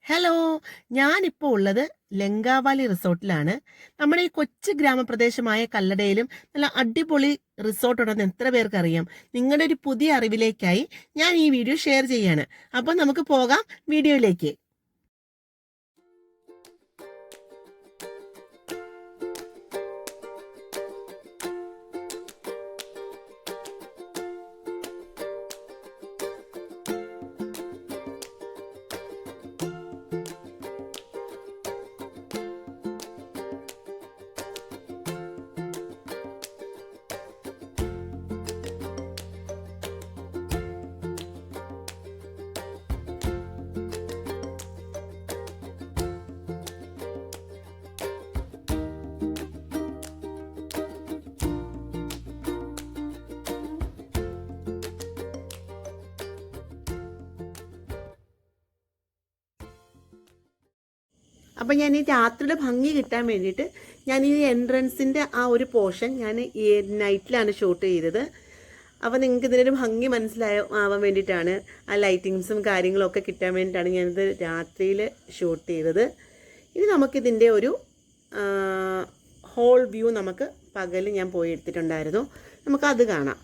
Hello! ഞാനിപ്പോൾ ഉള്ളത് ലങ്കാവാലി റിസോർട്ടിലാണ്. നമ്മുടെ ഈ കൊച്ചു ഗ്രാമപ്രദേശമായ കല്ലടയിലും നല്ല അടിപൊളി റിസോർട്ട് ഉണ്ടെന്ന് എത്ര പേർക്കറിയാം? നിങ്ങളുടെ ഒരു പുതിയ അറിവിലേക്കായി ഞാൻ ഈ വീഡിയോ ഷെയർ ചെയ്യാണ്. അപ്പോൾ നമുക്ക് പോകാം വീഡിയോയിലേക്ക്. അപ്പം ഞാൻ ഈ രാത്രിയുടെ ഭംഗി കിട്ടാൻ വേണ്ടിയിട്ട് ഞാൻ ഈ എൻട്രൻസിൻ്റെ ആ ഒരു പോർഷൻ ഞാൻ ഈ നൈറ്റിലാണ് ഷൂട്ട് ചെയ്തത്. അപ്പോൾ നിങ്ങൾക്ക് ഇതിനൊരു ഭംഗി ആവാൻ വേണ്ടിയിട്ടാണ് ആ ലൈറ്റിങ്സും കാര്യങ്ങളും ഒക്കെ കിട്ടാൻ വേണ്ടിയിട്ടാണ് ഞാനിത് രാത്രിയിൽ ഷൂട്ട് ചെയ്തത്. ഇനി നമുക്കിതിൻ്റെ ഒരു ഹോൾ വ്യൂ നമുക്ക് പകൽ ഞാൻ പോയി എടുത്തിട്ടുണ്ടായിരുന്നു. നമുക്കത് കാണാം.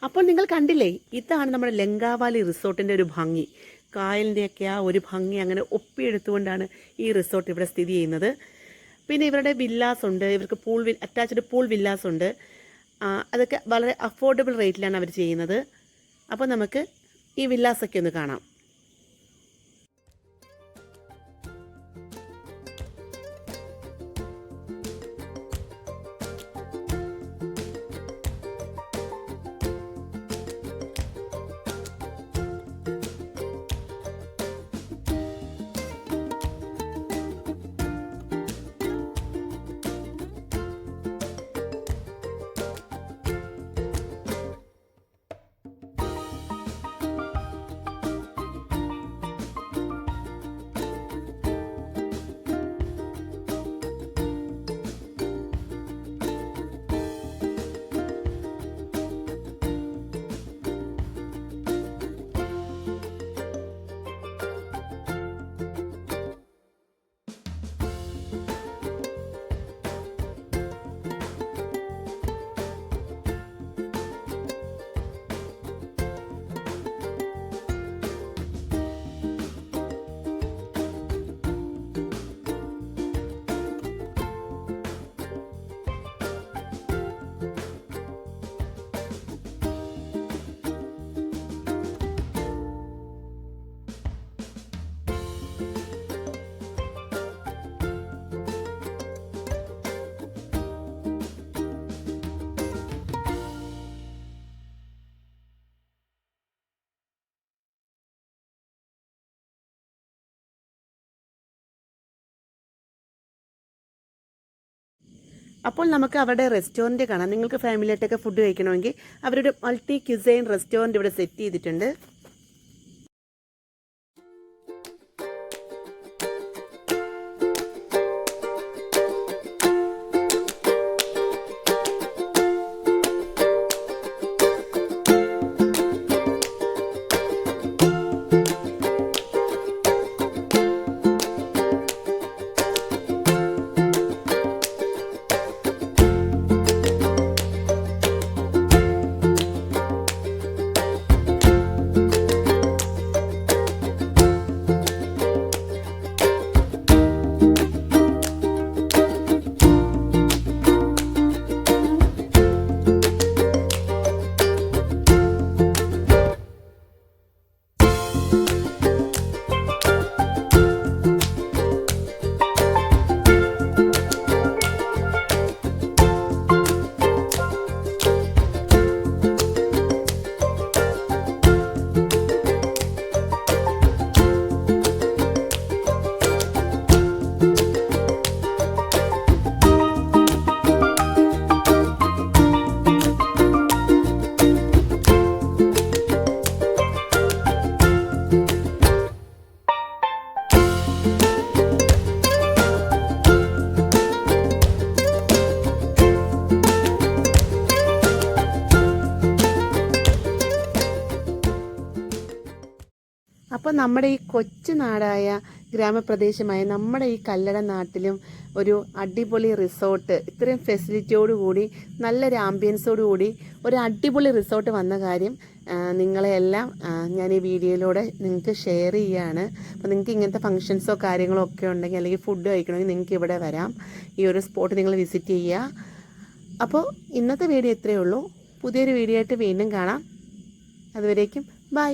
അപ്പോൾ നിങ്ങൾ കണ്ടില്ലേ, ഇതാണ് നമ്മുടെ ലങ്കാവാലി റിസോർട്ടിൻ്റെ ഒരു ഭംഗി. കായലിൻ്റെയൊക്കെ ആ ഒരു ഭംഗി അങ്ങനെ ഒപ്പിയെടുത്തുകൊണ്ടാണ് ഈ റിസോർട്ട് ഇവിടെ സ്ഥിതി ചെയ്യുന്നത്. പിന്നെ ഇവരുടെ വില്ലാസ് ഉണ്ട്, ഇവർക്ക് അറ്റാച്ച്ഡ് പൂൾ വില്ലാസ് ഉണ്ട്. അതൊക്കെ വളരെ അഫോർഡബിൾ റേറ്റിലാണ് അവർ ചെയ്യുന്നത്. അപ്പോൾ നമുക്ക് ഈ വില്ലാസൊക്കെ ഒന്ന് കാണാം. അപ്പോൾ നമുക്ക് അവരുടെ റെസ്റ്റോറൻറ്റ് കാണാം. നിങ്ങൾക്ക് ഫാമിലിയായിട്ടൊക്കെ ഫുഡ് കഴിക്കണമെങ്കിൽ അവരുടെ മൾട്ടി ക്യുസൈൻ റെസ്റ്റോറൻറ്റ് ഇവിടെ സെറ്റ് ചെയ്തിട്ടുണ്ട്. അപ്പോൾ നമ്മുടെ ഈ കൊച്ചു നാടായ ഗ്രാമപ്രദേശമായ നമ്മുടെ ഈ കല്ലട നാട്ടിലും ഒരു അടിപൊളി റിസോർട്ട് ഇത്രയും ഫെസിലിറ്റിയോടുകൂടി നല്ലൊരു ആംബിയൻസോടുകൂടി ഒരു അടിപൊളി റിസോർട്ട് വന്ന കാര്യം നിങ്ങളെയെല്ലാം ഞാൻ ഈ വീഡിയോയിലൂടെ നിങ്ങൾക്ക് ഷെയർ ചെയ്യുകയാണ്. അപ്പോൾ നിങ്ങൾക്ക് ഇങ്ങനത്തെ ഫംഗ്ഷൻസോ കാര്യങ്ങളോ ഒക്കെ ഉണ്ടെങ്കിൽ അല്ലെങ്കിൽ ഫുഡ് കഴിക്കണമെങ്കിൽ നിങ്ങൾക്ക് ഇവിടെ വരാം. ഈ ഒരു സ്പോട്ട് നിങ്ങൾ വിസിറ്റ് ചെയ്യുക. അപ്പോൾ ഇന്നത്തെ വീഡിയോ ഇത്രയേ ഉള്ളൂ. പുതിയൊരു വീഡിയോ ആയിട്ട് വീണ്ടും കാണാം. അതുവരേക്കും ബൈ.